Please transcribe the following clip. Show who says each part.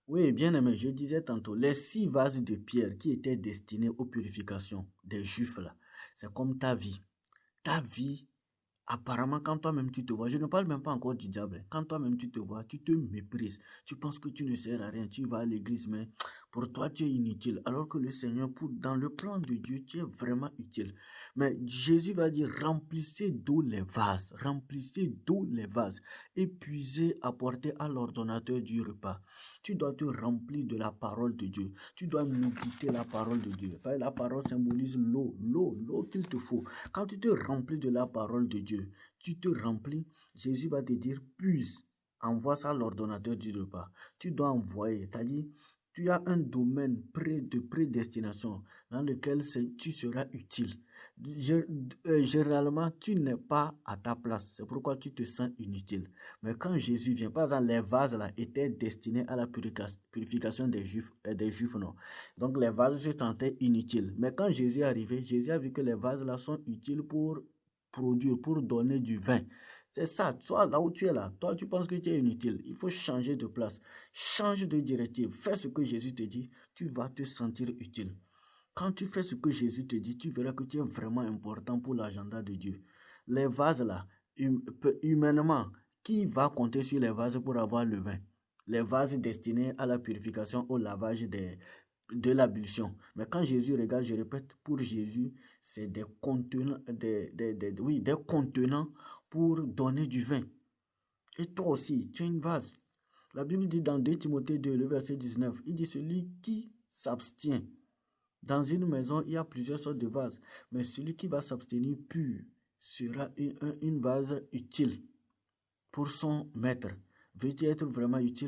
Speaker 1: Oui, bien aimé, je disais tantôt, les 6 vases de pierre qui étaient destinés aux purifications des Juifs là, c'est comme ta vie. Ta vie, apparemment, quand toi-même tu te vois, je ne parle même pas encore du diable, hein. Quand toi-même tu te vois, tu te méprises, tu penses que tu ne sers à rien, tu vas à l'église, mais pour toi tu es inutile, alors que le Seigneur, dans le plan de Dieu, tu es vraiment utile. Mais Jésus va dire, remplissez d'eau les vases, épuisez, apportez à l'ordonnateur du repas. Tu dois te remplir de la parole de Dieu, tu dois méditer la parole de Dieu. La parole symbolise l'eau qu'il te faut. Quand tu te remplis de la parole de Dieu, tu te remplis, Jésus va te dire, puise, envoie ça à l'ordonnateur du repas. Tu dois envoyer, c'est-à-dire, tu as un domaine de prédestination dans lequel tu seras utile. Gé- Généralement, tu n'es pas à ta place. C'est pourquoi tu te sens inutile. Mais quand Jésus vient, par exemple, les vases là étaient destinés à la purification des Juifs, non. Donc les vases se sentaient inutiles. Mais quand Jésus est arrivé, Jésus a vu que les vases là sont utiles pour produire, pour donner du vin. C'est ça, toi là où tu es là, toi tu penses que tu es inutile. Il faut changer de place, change de directive, fais ce que Jésus te dit, tu vas te sentir utile. Quand tu fais ce que Jésus te dit, tu verras que tu es vraiment important pour l'agenda de Dieu. Les vases là, humainement, qui va compter sur les vases pour avoir le vin? Les vases destinés à la purification, au lavage de l'ablution. Mais quand Jésus regarde, je répète, pour Jésus, c'est des contenants, oui, des contenants pour donner du vin. Et toi aussi, tu es une vase. La Bible dit dans 2 Timothée 2, le verset 19, il dit celui qui s'abstient. Dans une maison, il y a plusieurs sortes de vases, mais celui qui va s'abstenir pur sera une vase utile pour son maître. Veux-tu être vraiment utile?